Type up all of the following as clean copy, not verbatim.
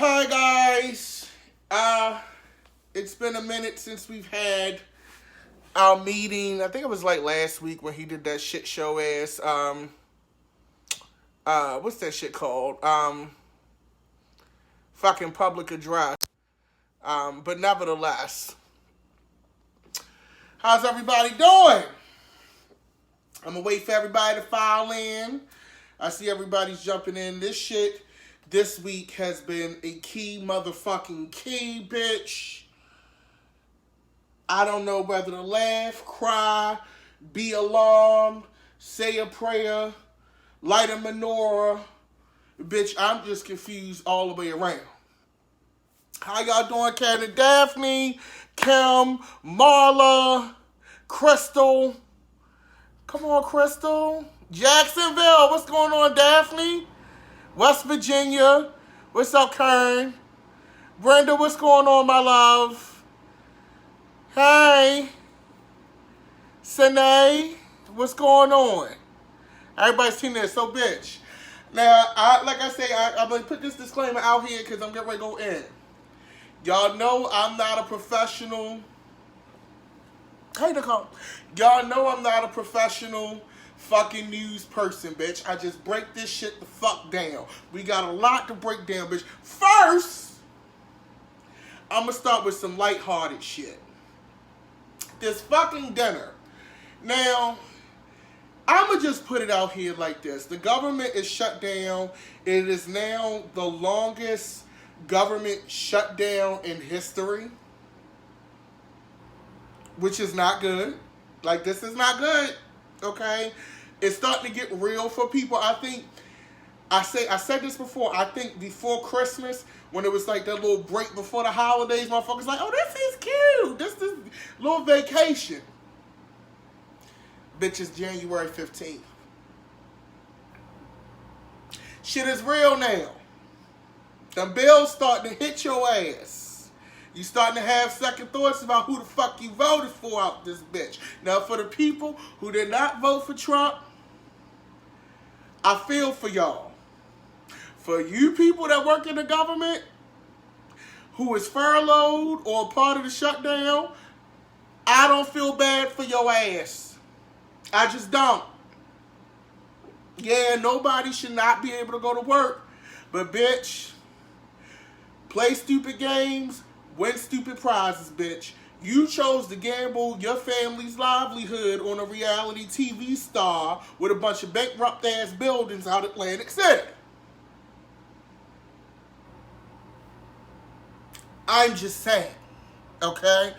Hi guys. It's been a minute since we've had our meeting. I think it was like last week when he did that shit show ass what's that shit called? Fucking public address. But nevertheless. How's everybody doing? I'm gonna wait for everybody to file in. I see everybody's jumping in. This shit this week has been a key motherfucking key, bitch. I don't know whether to laugh, cry, be alarmed, say a prayer, light a menorah. Bitch, I'm just confused all the way around. How y'all doing, Kat and Daphne, Kim, Marla, Crystal? Come on, Crystal. Jacksonville, what's going on, Daphne? West Virginia, what's up, Kern? Brenda, what's going on, my love? Hey. Sine, what's going on? Everybody's seen this, so bitch. Now, like I say, I'm going to put this disclaimer out here because I'm getting ready to go in. Y'all know I'm not a professional. Hey, Nicole. Y'all know I'm not a professional fucking news person, bitch. I just break this shit the fuck down. We got a lot to break down, bitch. First, I'm going to start with some lighthearted shit. This fucking dinner. Now, I'm going to just put it out here like this. The government is shut down. It is now the longest government shutdown in history. Which is not good. Like, this is not good. Okay? It's starting to get real for people. I think, I said this before, I think before Christmas, when it was like that little break before the holidays, motherfuckers like, oh, this is cute. This is a little vacation. Bitch, it's January 15th. Shit is real now. The bills starting to hit your ass. You starting to have second thoughts about who the fuck you voted for out this bitch. Now, for the people who did not vote for Trump, I feel for y'all. For you people that work in the government, who is furloughed or part of the shutdown, I don't feel bad for your ass. I just don't. Yeah, nobody should not be able to go to work. But bitch, play stupid games, win stupid prizes, bitch. You chose to gamble your family's livelihood on a reality TV star with a bunch of bankrupt-ass buildings out Atlantic City. I'm just saying, okay?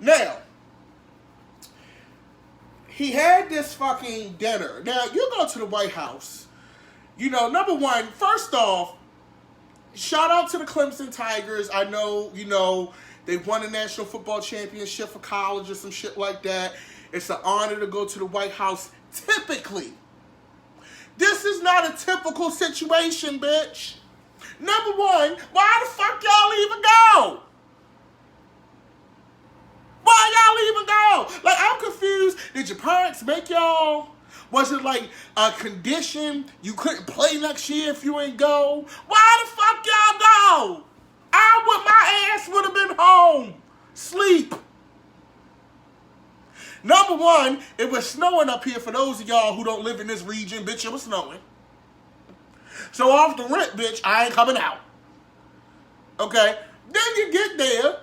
Now, he had this fucking dinner. Now, you go to the White House. You know, number one, first off, shout out to the Clemson Tigers. I know, you know, they won the National Football Championship for college or some shit like that. It's an honor to go to the White House typically. This is not a typical situation, bitch. Number one, why the fuck y'all even go? Why y'all even go? Like, I'm confused. Did your parents make y'all? Was it like a condition you couldn't play next year if you ain't go? Why the fuck y'all go? My ass would have been home. Sleep. Number one, it was snowing up here for those of y'all who don't live in this region. Bitch, it was snowing. So off the rip, bitch, I ain't coming out. Okay? Then you get there.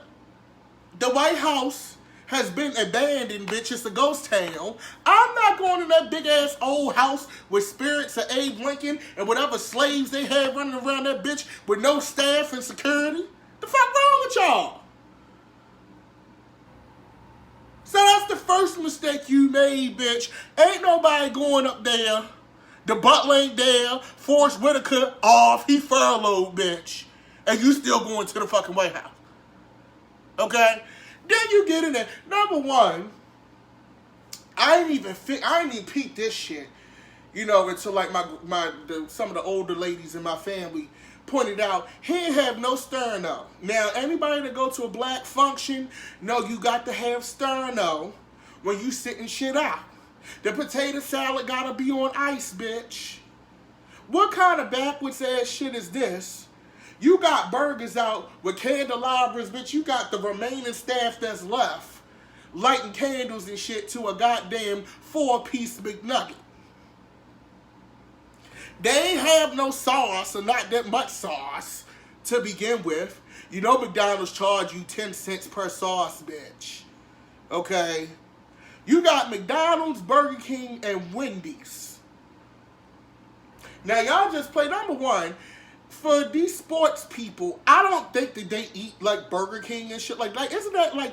The White House has been abandoned, bitch. It's a ghost town. I'm not going to that big-ass old house with spirits of Abe Lincoln and whatever slaves they had running around that bitch with no staff and security. The fuck wrong with y'all? So that's the first mistake you made, bitch. Ain't nobody going up there. The butler ain't there. Forrest Whitaker off. He furloughed, bitch. And you still going to the fucking White House. Okay? Then you get in there. Number one, I ain't even peep this shit, you know, until like some of the older ladies in my family pointed out he ain't have no sterno. Now, anybody that go to a black function know you got to have sterno when you sitting shit out. The potato salad gotta be on ice, bitch. What kind of backwards ass shit is this? You got burgers out with candelabras, bitch. You got the remaining staff that's left lighting candles and shit to a goddamn 4-piece McNugget. They ain't have no sauce, or not that much sauce to begin with. You know McDonald's charge you 10 cents per sauce, bitch. Okay? You got McDonald's, Burger King, and Wendy's. Now, y'all just play number one. For these sports people, I don't think that they eat like Burger King and shit like that. Isn't that like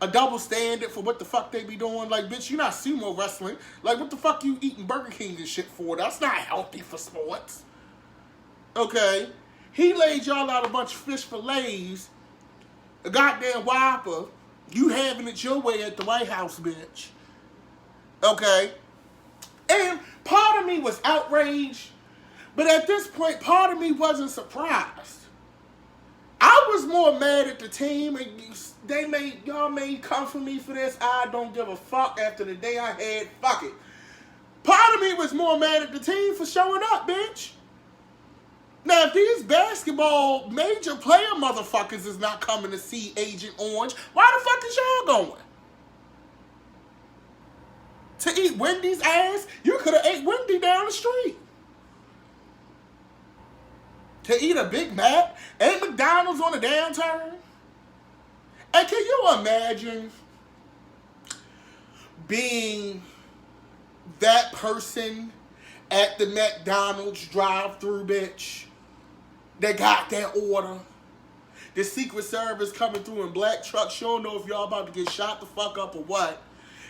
a double standard for what the fuck they be doing? Like, bitch, you not sumo wrestling. Like, what the fuck you eating Burger King and shit for? That's not healthy for sports. Okay? He laid y'all out a bunch of fish fillets, a goddamn Whopper. You having it your way at the White House, bitch. Okay? And part of me was outraged, but at this point, part of me wasn't surprised. I was more mad at the team, and y'all may come for me for this. I don't give a fuck after the day I had. Fuck it. Part of me was more mad at the team for showing up, bitch. Now, if these basketball major player motherfuckers is not coming to see Agent Orange, why the fuck is y'all going? To eat Wendy's ass? You could have ate Wendy down the street. To eat a Big Mac? Ain't McDonald's on a downturn? And can you imagine being that person at the McDonald's drive-thru, bitch? They got that order. The Secret Service coming through in black trucks. You don't know if y'all about to get shot the fuck up or what.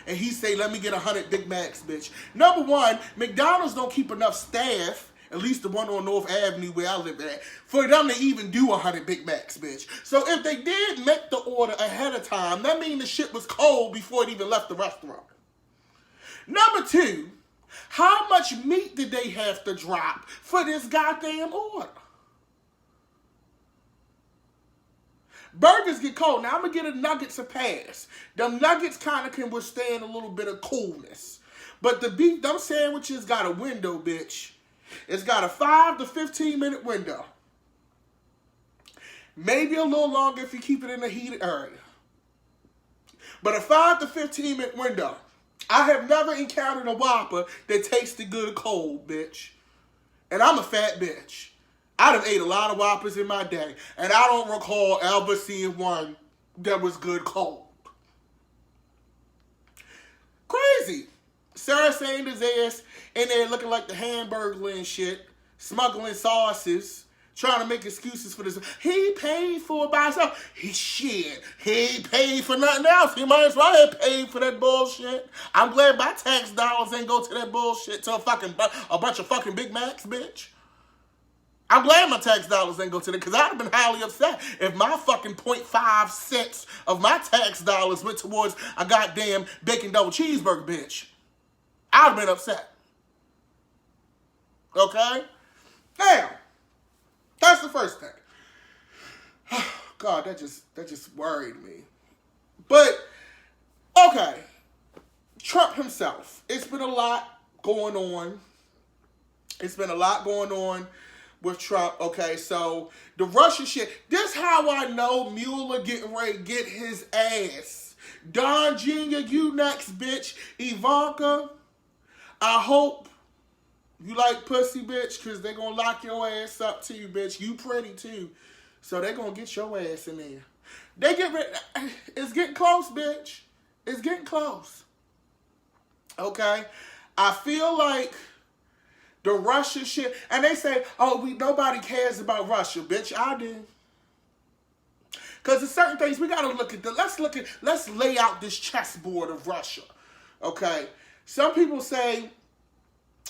And he say, let me get 100 Big Macs, bitch. Number one, McDonald's don't keep enough staff, at least the one on North Avenue where I live at, for them to even do 100 Big Macs, bitch. So if they did make the order ahead of time, that means the shit was cold before it even left the restaurant. Number two, how much meat did they have to drop for this goddamn order? Burgers get cold. Now, I'm going to give the nuggets a pass. Them nuggets kind of can withstand a little bit of coolness. But the beef, them sandwiches got a window, bitch. It's got a 5 to 15 minute window. Maybe a little longer if you keep it in a heated area. But a 5 to 15 minute window. I have never encountered a Whopper that tasted good cold, bitch. And I'm a fat bitch. I done ate a lot of Whoppers in my day, and I don't recall ever seeing one that was good cold. Crazy. Sarah Sanders' ass in there looking like the Hamburglar and shit, smuggling sauces, trying to make excuses for this. He paid for it by himself. He ain't paid for nothing else. He might as well have paid for that bullshit. I'm glad my tax dollars ain't go to that bullshit to a bunch of fucking Big Macs, bitch. I'm glad my tax dollars ain't go to that, because I'd have been highly upset if my fucking 0.5 cents of my tax dollars went towards a goddamn bacon double cheeseburger, bitch. I'd have been upset. Okay? Now, that's the first thing. God, that just worried me. But, okay. Trump himself. It's been a lot going on. It's been a lot going on with Trump. Okay, so the Russia shit. This how I know Mueller getting ready to get his ass. Don Jr., you next, bitch. Ivanka, I hope you like pussy, bitch, because they going to lock your ass up too, bitch. You pretty too. So they going to get your ass in there. They get ready. It's getting close, bitch. It's getting close. Okay? I feel like the Russia shit, and they say, oh, nobody cares about Russia, bitch. I do. Because there's certain things we got to look at. Let's lay out this chessboard of Russia. Okay? Some people say,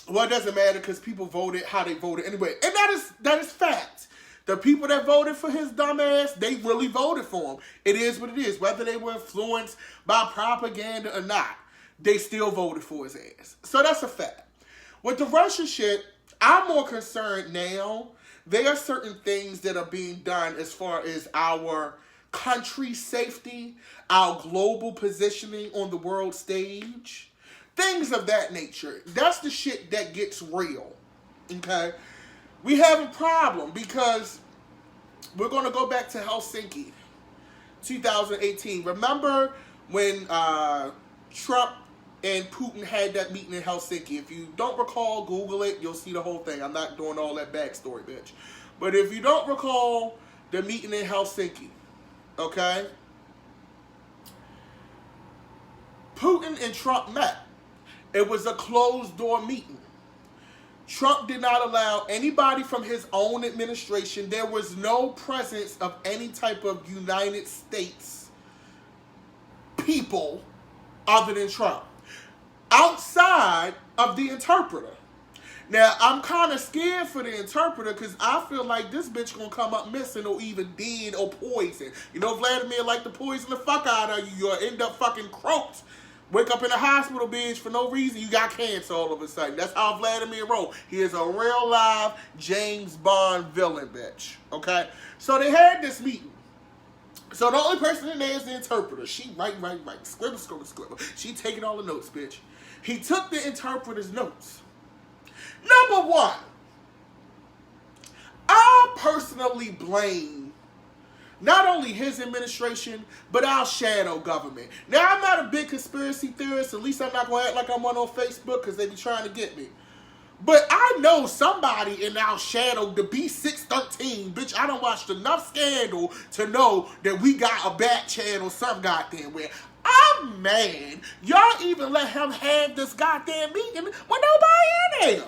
well, it doesn't matter because people voted how they voted anyway. And that is fact. The people that voted for his dumb ass, they really voted for him. It is what it is. Whether they were influenced by propaganda or not, they still voted for his ass. So that's a fact. With the Russia shit, I'm more concerned now. There are certain things that are being done as far as our country's safety, our global positioning on the world stage, things of that nature. That's the shit that gets real, okay? We have a problem because we're going to go back to Helsinki, 2018. Remember when Trump and Putin had that meeting in Helsinki? If you don't recall, Google it. You'll see the whole thing. I'm not doing all that backstory, bitch. But if you don't recall the meeting in Helsinki, okay? Putin and Trump met. It was a closed-door meeting. Trump did not allow anybody from his own administration. There was no presence of any type of United States people other than Trump, outside of the interpreter. Now, I'm kind of scared for the interpreter because I feel like this bitch gonna come up missing or even dead or poisoned. You know, Vladimir like to poison the fuck out of you. You'll end up fucking croaked. Wake up in a hospital, bitch, for no reason. You got cancer all of a sudden. That's how Vladimir roll. He is a real live James Bond villain, bitch. Okay? So they had this meeting. So the only person in there is the interpreter. She write. Scribble. She taking all the notes, bitch. He took the interpreter's notes. Number one, I personally blame not only his administration, but our shadow government. Now, I'm not a big conspiracy theorist. At least I'm not going to act like I'm one on Facebook because they be trying to get me. But I know somebody in our shadow, the B613, bitch, I done watched enough Scandal to know that we got a back channel some goddamn where. I'm mad. Y'all even let him have this goddamn meeting with nobody in there.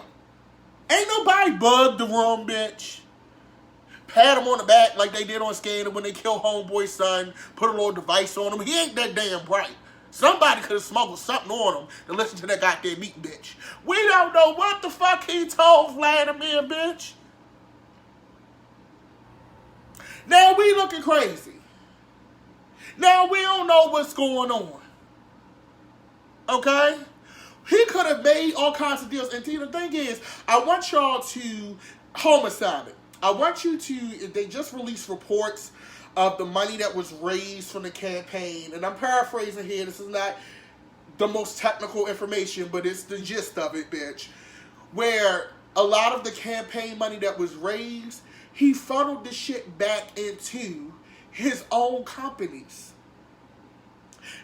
Ain't nobody bugged the room, bitch. Pat him on the back like they did on Scandal when they killed Homeboy's son, put a little device on him. He ain't that damn bright. Somebody could have smuggled something on him to listen to that goddamn meeting, bitch. We don't know what the fuck he told Vladimir, bitch. Now we looking crazy. Now we don't know what's going on. Okay? He could have made all kinds of deals. And the thing is, I want y'all to homicide it. I want you to, they just released reports of the money that was raised from the campaign. And I'm paraphrasing here. This is not the most technical information, but it's the gist of it, bitch. Where a lot of the campaign money that was raised, he funneled the shit back into his own companies.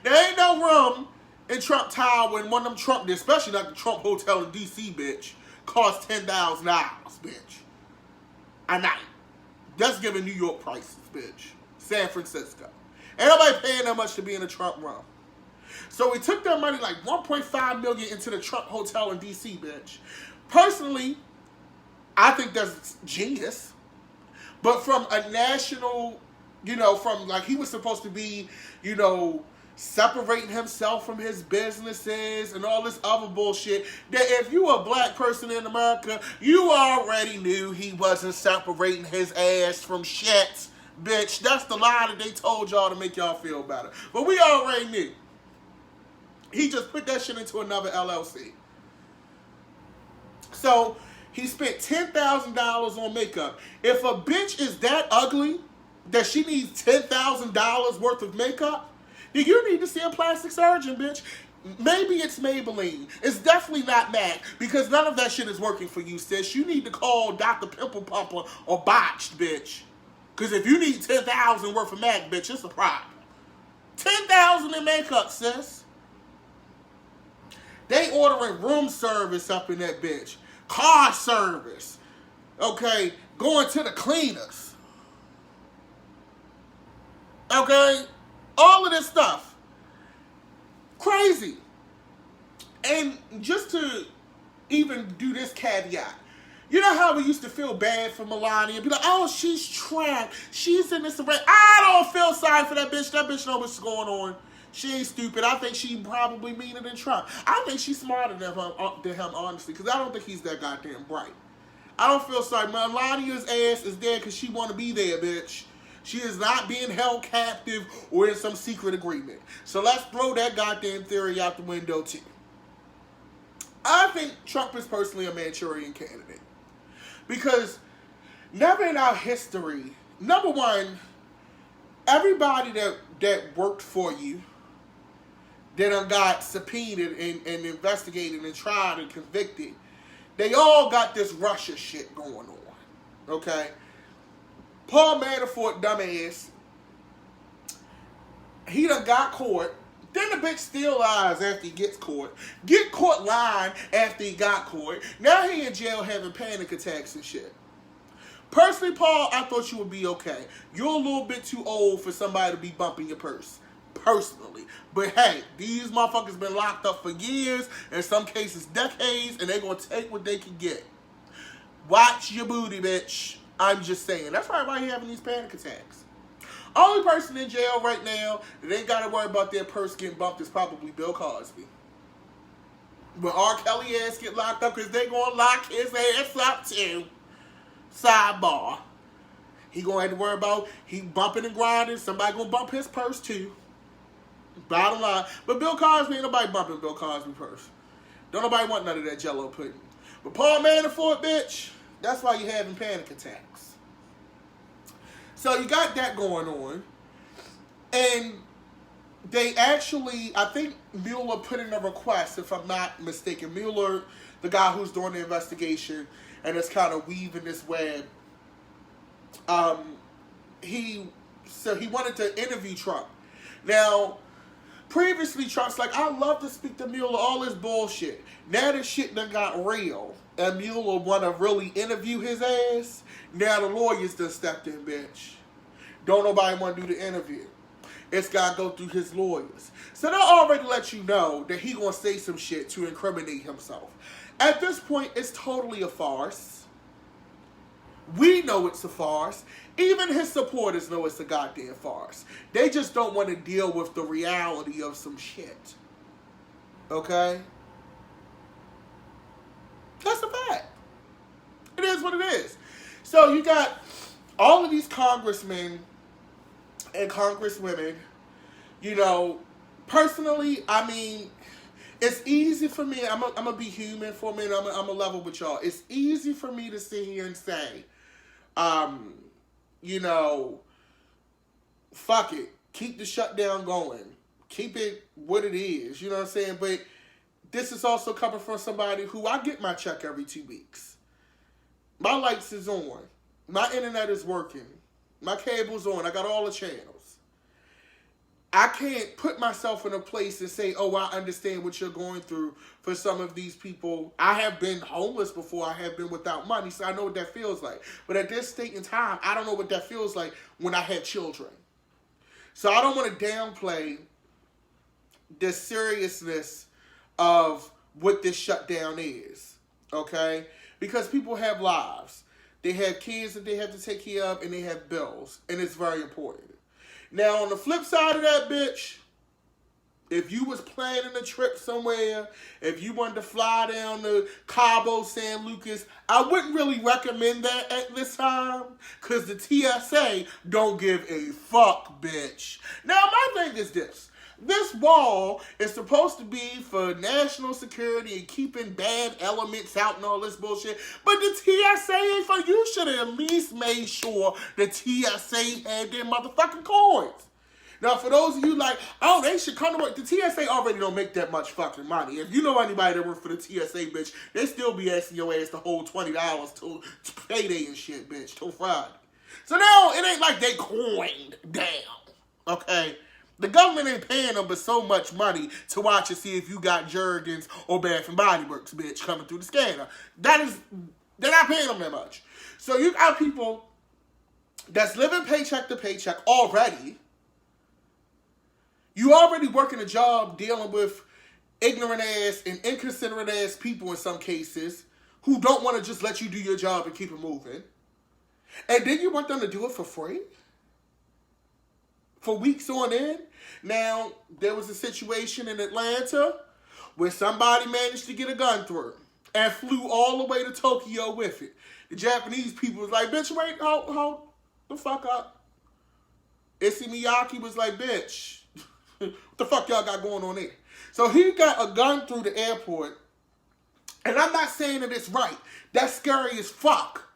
There ain't no room in Trump Tower and one of them Trump, especially not the Trump Hotel in D.C., bitch, cost $10,000, bitch. A night. That's giving New York prices, bitch. San Francisco. Ain't nobody paying that much to be in a Trump room. So we took that money, like $1.5 million, into the Trump Hotel in D.C., bitch. Personally, I think that's genius. But from a national, you know, from like he was supposed to be, you know, separating himself from his businesses and all this other bullshit, that if you a black person in America, you already knew he wasn't separating his ass from shit, bitch. That's the lie that they told y'all to make y'all feel better. But we already knew. He just put that shit into another LLC. So he spent $10,000 on makeup. If a bitch is that ugly that she needs $10,000 worth of makeup, then you need to see a plastic surgeon, bitch. Maybe it's Maybelline. It's definitely not MAC, because none of that shit is working for you, sis. You need to call Dr. Pimple Pumper or Botched, bitch. Because if you need $10,000 worth of MAC, bitch, it's a problem. $10,000 in makeup, sis. They ordering room service up in that bitch. Car service. Okay? Going to the cleaners. Okay? All of this stuff. Crazy. And just to even do this caveat, you know how we used to feel bad for Melania? Be like, oh, she's trapped. She's in this array. I don't feel sorry for that bitch. That bitch knows what's going on. She ain't stupid. I think she probably meaner than Trump. I think she's smarter than him, honestly, because I don't think he's that goddamn bright. I don't feel sorry. Melania's ass is there because she want to be there, bitch. She is not being held captive or in some secret agreement. So let's throw that goddamn theory out the window, too. I think Trump is personally a Manchurian candidate. Because never in our history, number one, everybody that worked for you, that got subpoenaed and investigated and tried and convicted, they all got this Russia shit going on. Okay? Paul Manafort, dumbass, he done got caught. Then the bitch still lies after he gets caught. Get caught lying after he got caught. Now he in jail having panic attacks and shit. Personally, Paul, I thought you would be okay. You're a little bit too old for somebody to be bumping your purse. Personally. But hey, these motherfuckers been locked up for years, in some cases decades, and they gonna take what they can get. Watch your booty, bitch. I'm just saying. That's probably why he having these panic attacks. Only person in jail right now that ain't got to worry about their purse getting bumped is probably Bill Cosby. When R. Kelly ass get locked up, because they going to lock his ass up too. Sidebar. He going to have to worry about he bumping and grinding. Somebody going to bump his purse too. Bottom line. But Bill Cosby, ain't nobody bumping Bill Cosby's purse. Don't nobody want none of that Jello pudding. But Paul Manafort, bitch, that's why you having panic attacks. So you got that going on. And they actually, I think Mueller put in a request, if I'm not mistaken. Mueller, the guy who's doing the investigation, and is kind of weaving this web. He wanted to interview Trump. Now, previously Trump's like, I love to speak to Mueller, all this bullshit. Now this shit done got real, and Mueller want to really interview his ass. Now the lawyers done stepped in, bitch. Don't nobody want to do the interview. It's got to go through his lawyers. So they already let you know that he going to say some shit to incriminate himself. At this point, it's totally a farce. We know it's a farce. Even his supporters know it's a goddamn farce. They just don't want to deal with the reality of some shit. Okay? That's a fact. It is what it is. So you got all of these congressmen and congresswomen. You know, personally, I mean, it's easy for me. I'm gonna be human for a minute. I'm gonna level with y'all. It's easy for me to sit here and say, you know, fuck it. Keep the shutdown going. Keep it what it is. You know what I'm saying? But this is also coming from somebody who I get my check every 2 weeks. My lights is on. My internet is working. My cable's on. I got all the channels. I can't put myself in a place and say, oh, I understand what you're going through for some of these people. I have been homeless before. I have been without money, so I know what that feels like. But at this state in time, I don't know what that feels like when I have children. So I don't want to downplay the seriousness of what this shutdown is, okay? Because people have lives. They have kids that they have to take care of, and they have bills, and it's very important. Now, on the flip side of that, bitch, if you was planning a trip somewhere, if you wanted to fly down to Cabo San Lucas, I wouldn't really recommend that at this time, because the TSA don't give a fuck, bitch. Now, my thing is this. This wall is supposed to be for national security and keeping bad elements out and all this bullshit. But the TSA ain't for you. Should have at least made sure the TSA had their motherfucking coins. Now, for those of you like, oh, they should come to work. The TSA already don't make that much fucking money. If you know anybody that works for the TSA, bitch, they still be asking your ass to hold $20 to payday and shit, bitch, till Friday. So now, it ain't like they coined down, okay? The government ain't paying them but so much money to watch and see if you got Jergens or Bath and Body Works, bitch, coming through the scanner. They're not paying them that much. So you got people that's living paycheck to paycheck already. You already working a job dealing with ignorant ass and inconsiderate ass people in some cases who don't want to just let you do your job and keep it moving. And then you want them to do it for free? For weeks on end? Now, there was a situation in Atlanta where somebody managed to get a gun through and flew all the way to Tokyo with it. The Japanese people was like, bitch, wait, hold the fuck up. Issey Miyake was like, bitch, what the fuck y'all got going on there? So he got a gun through the airport, and I'm not saying that it's right. That's scary as fuck.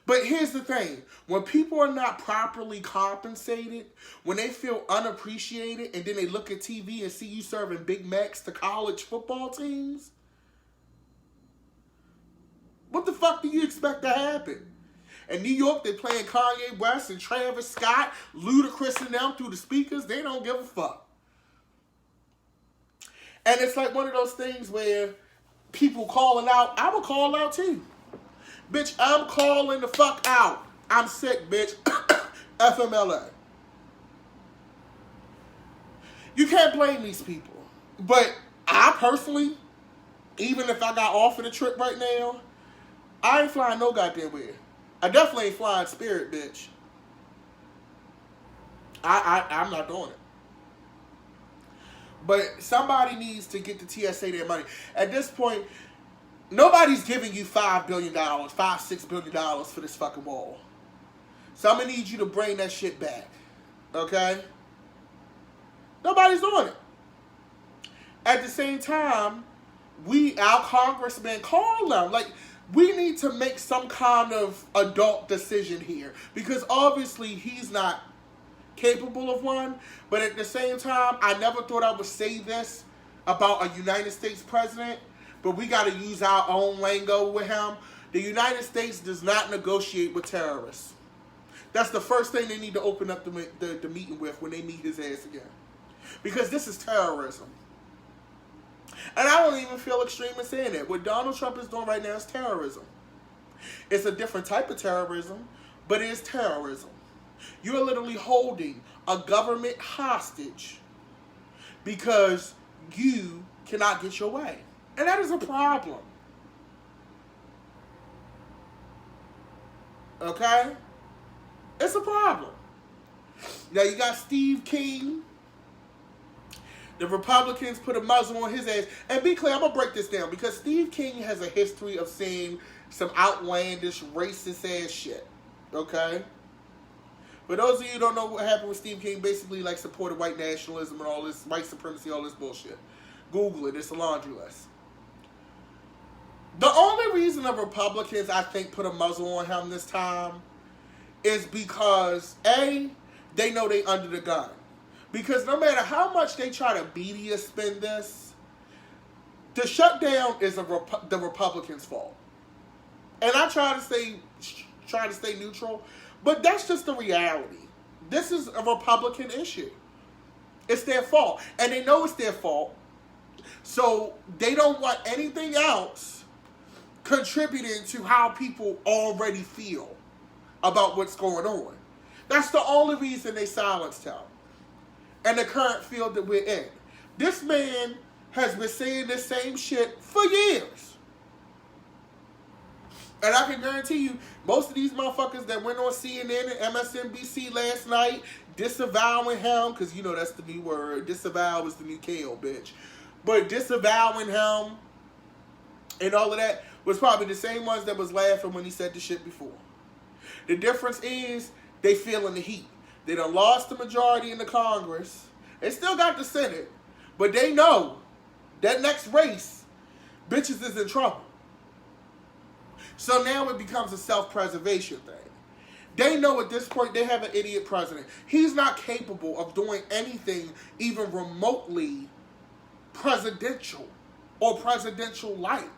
But here's the thing. When people are not properly compensated, when they feel unappreciated, and then they look at TV and see you serving Big Macs to college football teams, what the fuck do you expect to happen? In New York, they playing Kanye West and Travis Scott, Ludacris and them through the speakers. They don't give a fuck. And it's like one of those things where people calling out, I will call out too. Bitch, I'm calling the fuck out. I'm sick, bitch. FMLA. You can't blame these people. But I personally, even if I got offered a trip right now, I ain't flying no goddamn where. I definitely ain't flying Spirit, bitch. I'm not doing it. But somebody needs to get the TSA their money. At this point, nobody's giving you $5 billion, $6 billion for this fucking wall. So I'm going to need you to bring that shit back. Okay? Nobody's doing it. At the same time, our congressman called them. Like, we need to make some kind of adult decision here. Because obviously he's not capable of one. But at the same time, I never thought I would say this about a United States president. But we got to use our own lingo with him. The United States does not negotiate with terrorists. That's the first thing they need to open up the meeting with when they meet his ass again. Because this is terrorism. And I don't even feel extreme in saying it. What Donald Trump is doing right now is terrorism. It's a different type of terrorism, but it is terrorism. You're literally holding a government hostage because you cannot get your way. And that is a problem. Okay? It's a problem. Now you got Steve King. The Republicans put a muzzle on his ass. And be clear, I'm going to break this down. Because Steve King has a history of saying some outlandish, racist ass shit. Okay? For those of you who don't know what happened with Steve King, basically like supported white nationalism and all this, white supremacy, all this bullshit. Google it. It's a laundry list. The only reason the Republicans, I think, put a muzzle on him this time is because, A, they know they under the gun. Because no matter how much they try to media spin this, the shutdown is the Republicans' fault. And I try to stay neutral, but that's just the reality. This is a Republican issue. It's their fault. And they know it's their fault. So they don't want anything else contributing to how people already feel about what's going on. That's the only reason they silenced him. And the current field that we're in. This man has been saying this same shit for years. And I can guarantee you, most of these motherfuckers that went on CNN and MSNBC last night disavowing him, because you know that's the new word. Disavow is the new KO, bitch. But disavowing him and all of that was probably the same ones that was laughing when he said the shit before. The difference is they feeling the heat. They done lost the majority in the Congress. They still got the Senate. But they know that next race, bitches is in trouble. So now it becomes a self-preservation thing. They know at this point they have an idiot president. He's not capable of doing anything even remotely presidential or presidential-like.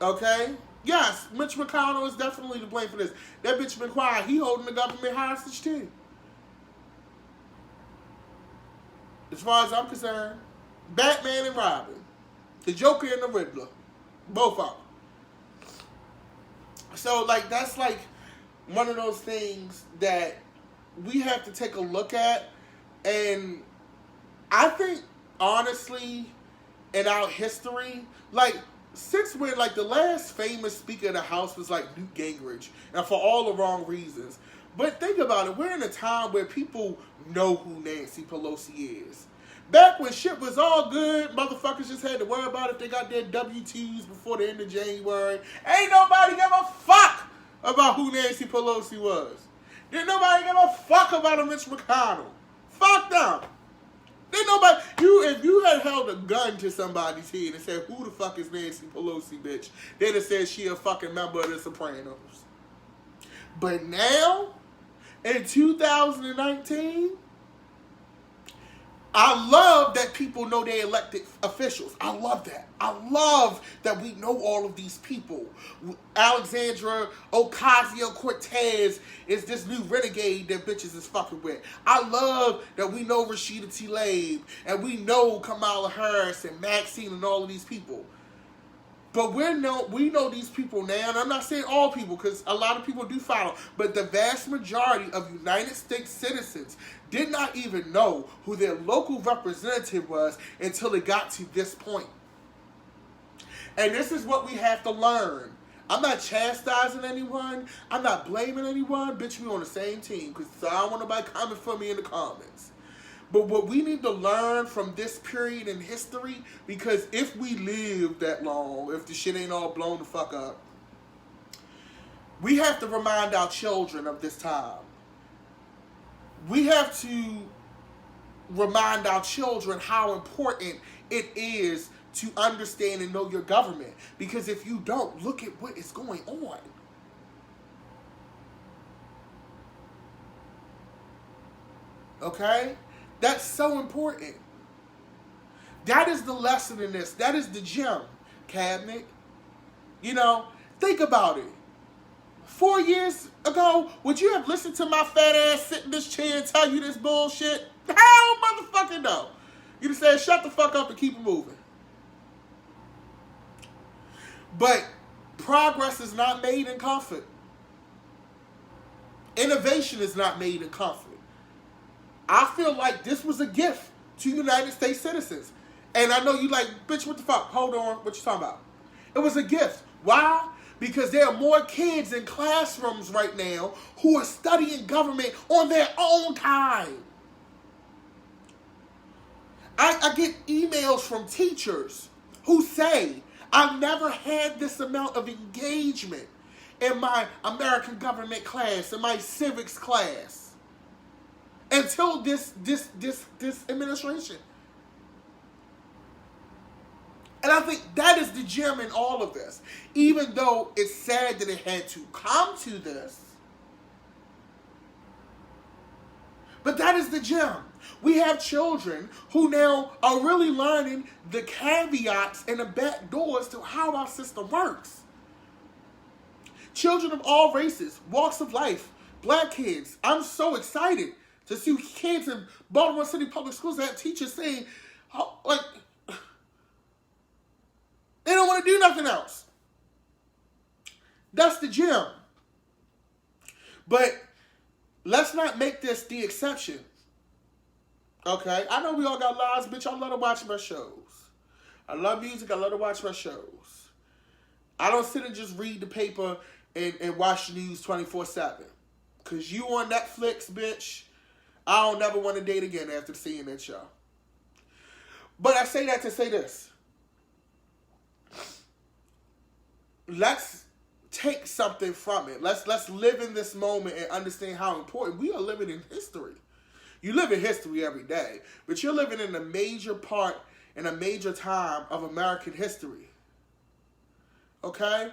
Okay? Yes, Mitch McConnell is definitely to blame for this. That bitch been quiet. He holding the government hostage too. As far as I'm concerned, Batman and Robin. The Joker and the Riddler. Both of them. So, like, that's like one of those things that we have to take a look at. And I think, honestly, in our history, like, since when, like, the last famous Speaker of the House was, like, Newt Gingrich, and for all the wrong reasons. But think about it. We're in a time where people know who Nancy Pelosi is. Back when shit was all good, motherfuckers just had to worry about if they got their W-2s before the end of January. Ain't nobody give a fuck about who Nancy Pelosi was. Didn't nobody give a fuck about a Mitch McConnell. Fuck them. Didn't nobody, if you had held a gun to somebody's head and said, who the fuck is Nancy Pelosi, bitch? They'd have said she a fucking member of the Sopranos. But now, in 2019, I love that people know they elected officials. I love that. I love that we know all of these people. Alexandra Ocasio-Cortez is this new renegade that bitches is fucking with. I love that we know Rashida Tlaib and we know Kamala Harris and Maxine and all of these people. But we know these people now, and I'm not saying all people, because a lot of people do follow, but the vast majority of United States citizens did not even know who their local representative was until it got to this point. And this is what we have to learn. I'm not chastising anyone. I'm not blaming anyone. Bitch, we on the same team, because I don't want nobody coming for me in the comments. But what we need to learn from this period in history, because if we live that long, if the shit ain't all blown the fuck up, we have to remind our children of this time. We have to remind our children how important it is to understand and know your government. Because if you don't, look at what is going on. Okay? That's so important. That is the lesson in this. That is the gem, cabinet. You know, think about it. 4 years ago, would you have listened to my fat ass sit in this chair and tell you this bullshit? Hell motherfucking no. You'd have said, shut the fuck up and keep it moving. But progress is not made in comfort. Innovation is not made in comfort. I feel like this was a gift to United States citizens. And I know you like, bitch, what the fuck? Hold on, what you talking about? It was a gift. Why? Because there are more kids in classrooms right now who are studying government on their own time. I get emails from teachers who say, I've never had this amount of engagement in my American government class, in my civics class. Until this administration. And I think that is the gem in all of this. Even though it's sad that it had to come to this. But that is the gem. We have children who now are really learning the caveats and the back doors to how our system works. Children of all races, walks of life, black kids. I'm so excited to see kids in Baltimore City Public Schools that have teachers saying, oh, like, they don't want to do nothing else. That's the gem. But let's not make this the exception. Okay? I know we all got lives, bitch. I love to watch my shows. I love music. I love to watch my shows. I don't sit and just read the paper and watch the news 24/7. Because you on Netflix, bitch, I don't never want to date again after seeing that show. But I say that to say this. Let's take something from it. Let's live in this moment and understand how important we are living in history. You live in history every day, but you're living in a major part and a major time of American history. Okay?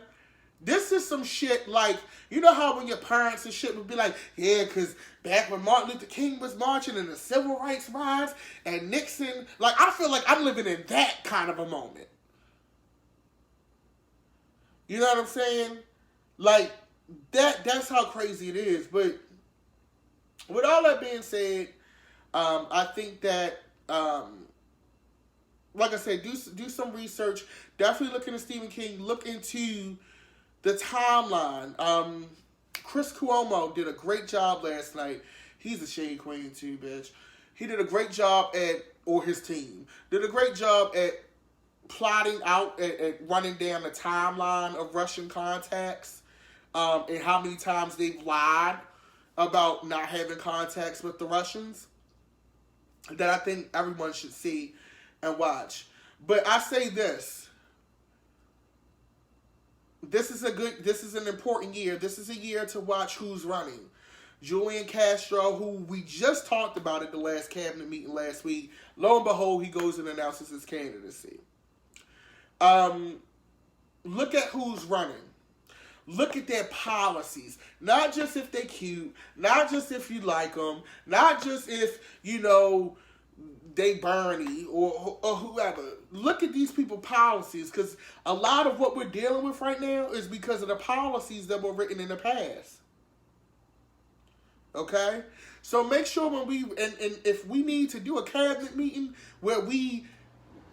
This is some shit like, you know how when your parents and shit would be like, yeah, because back when Martin Luther King was marching and the civil rights rise and Nixon, like, I feel like I'm living in that kind of a moment. You know what I'm saying? Like, that's how crazy it is. But with all that being said, I think that, like I said, do some research. Definitely look into Stephen King. Look into the timeline. Chris Cuomo did a great job last night. He's a shade queen too, bitch. He did a great job or his team, did a great job at plotting out, at running down the timeline of Russian contacts, and how many times they've lied about not having contacts with the Russians, that I think everyone should see and watch. But I say this. This is an important year. This is a year to watch who's running. Julian Castro, who we just talked about at the last cabinet meeting last week, lo and behold, he goes and announces his candidacy. Look at who's running. Look at their policies. Not just if they're cute, not just if you like them, not just if, you know, they Bernie or whoever. Look at these people policies, because a lot of what we're dealing with right now is because of the policies that were written in the past. Okay? So make sure when and if we need to do a cabinet meeting where we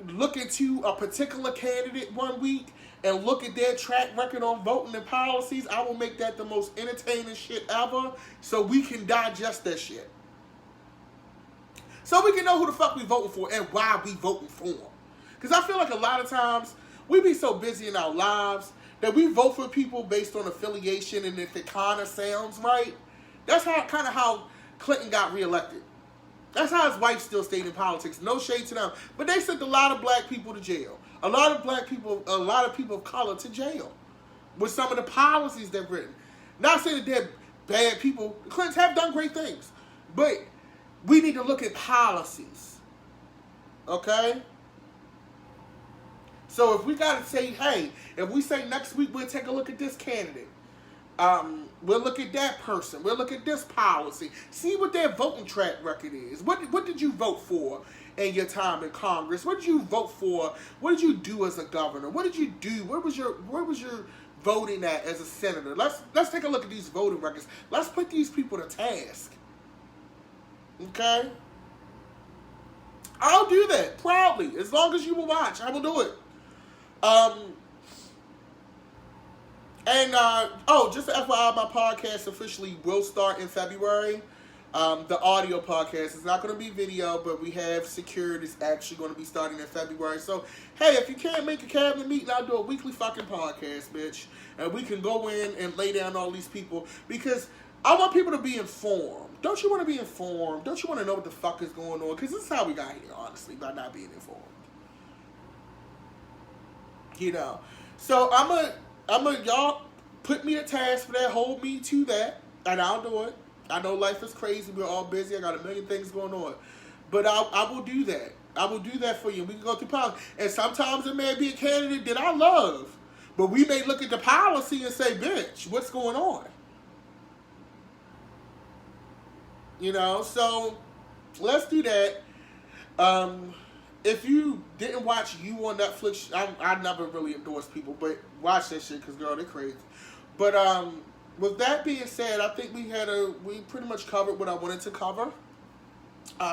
look into a particular candidate one week and look at their track record on voting and policies, I will make that the most entertaining shit ever so we can digest that shit. So we can know who the fuck we voting for and why we voting for them. Because I feel like a lot of times we be so busy in our lives that we vote for people based on affiliation, and if it kind of sounds right. That's how Clinton got reelected. That's how his wife still stayed in politics. No shade to them. But they sent a lot of black people to jail. A lot of people of color to jail with some of the policies they've written. Not saying that they're bad people. The Clintons have done great things. But we need to look at policies. Okay? So if we got to say, hey, if we say next week we'll take a look at this candidate. We'll look at that person. We'll look at this policy. See what their voting track record is. What did you vote for in your time in Congress? What did you vote for? What did you do as a governor? What did you do? Where was your voting at as a senator? Let's take a look at these voting records. Let's put these people to task. Okay? I'll do that proudly. As long as you will watch, I will do it. Just FYI, my podcast officially will start in February. The audio podcast is not going to be video, but we have secured it's actually going to be starting in February. So, hey, if you can't make a cabinet meeting, I'll do a weekly fucking podcast, bitch. And we can go in and lay down all these people, because I want people to be informed. Don't you want to be informed? Don't you want to know what the fuck is going on? Because this is how we got here, honestly, by not being informed. You know. So, y'all put me a task for that, hold me to that, and I'll do it. I know life is crazy, we're all busy, I got a million things going on. But I will do that. I will do that for you. We can go through politics. And sometimes it may be a candidate that I love, but we may look at the policy and say, bitch, what's going on? You know, so let's do that. If you didn't watch You on Netflix, I never really endorse people, but watch that shit, because, girl, they're crazy. But with that being said, I think we pretty much covered what I wanted to cover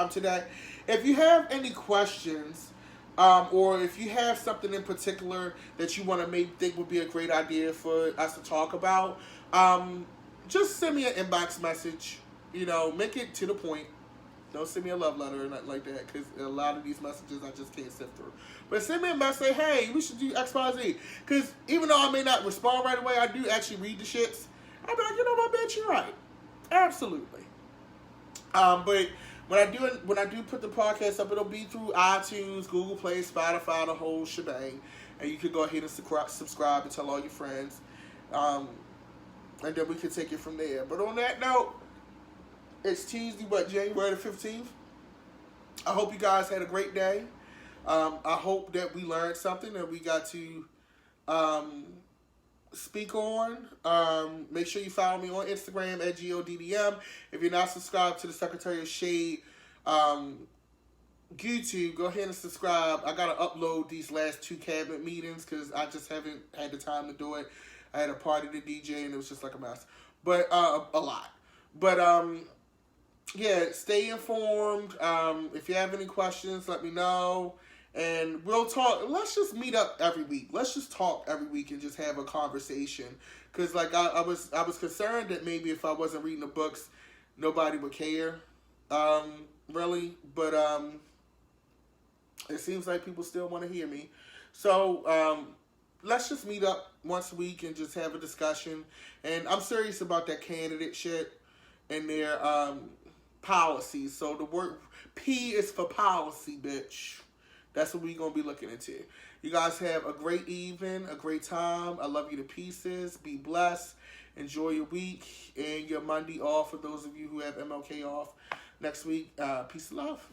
today. If you have any questions, or if you have something in particular that you want to maybe think would be a great idea for us to talk about, just send me an inbox message. You know, make it to the point. Don't send me a love letter or nothing like that, because a lot of these messages I just can't sift through. But send me a message, say, hey, we should do X, Y, Z. Because even though I may not respond right away, I do actually read the shits. I'll be like, you know what, bitch, you're right. Absolutely. But when I do put the podcast up, it'll be through iTunes, Google Play, Spotify, the whole shebang. And you can go ahead and subscribe and tell all your friends. And then we can take it from there. But on that note, it's Tuesday, January the 15th. I hope you guys had a great day. I hope that we learned something that we got to speak on. Make sure you follow me on Instagram at GODDM. If you're not subscribed to the Secretary of Shade YouTube, go ahead and subscribe. I got to upload these last 2 cabinet meetings because I just haven't had the time to do it. I had a party to DJ and it was just like a mess. But a lot. But yeah, stay informed. If you have any questions, let me know. And we'll talk. Let's just meet up every week. Let's just talk every week and just have a conversation. Because like I was concerned that maybe if I wasn't reading the books, nobody would care. Really. But it seems like people still want to hear me. So let's just meet up once a week and just have a discussion. And I'm serious about that candidate shit and their policies. So the word P is for policy, bitch. That's what we're going to be looking into. You guys have a great evening, a great time. I love you to pieces. Be blessed. Enjoy your week and your Monday off for those of you who have MLK off next week. Peace and love.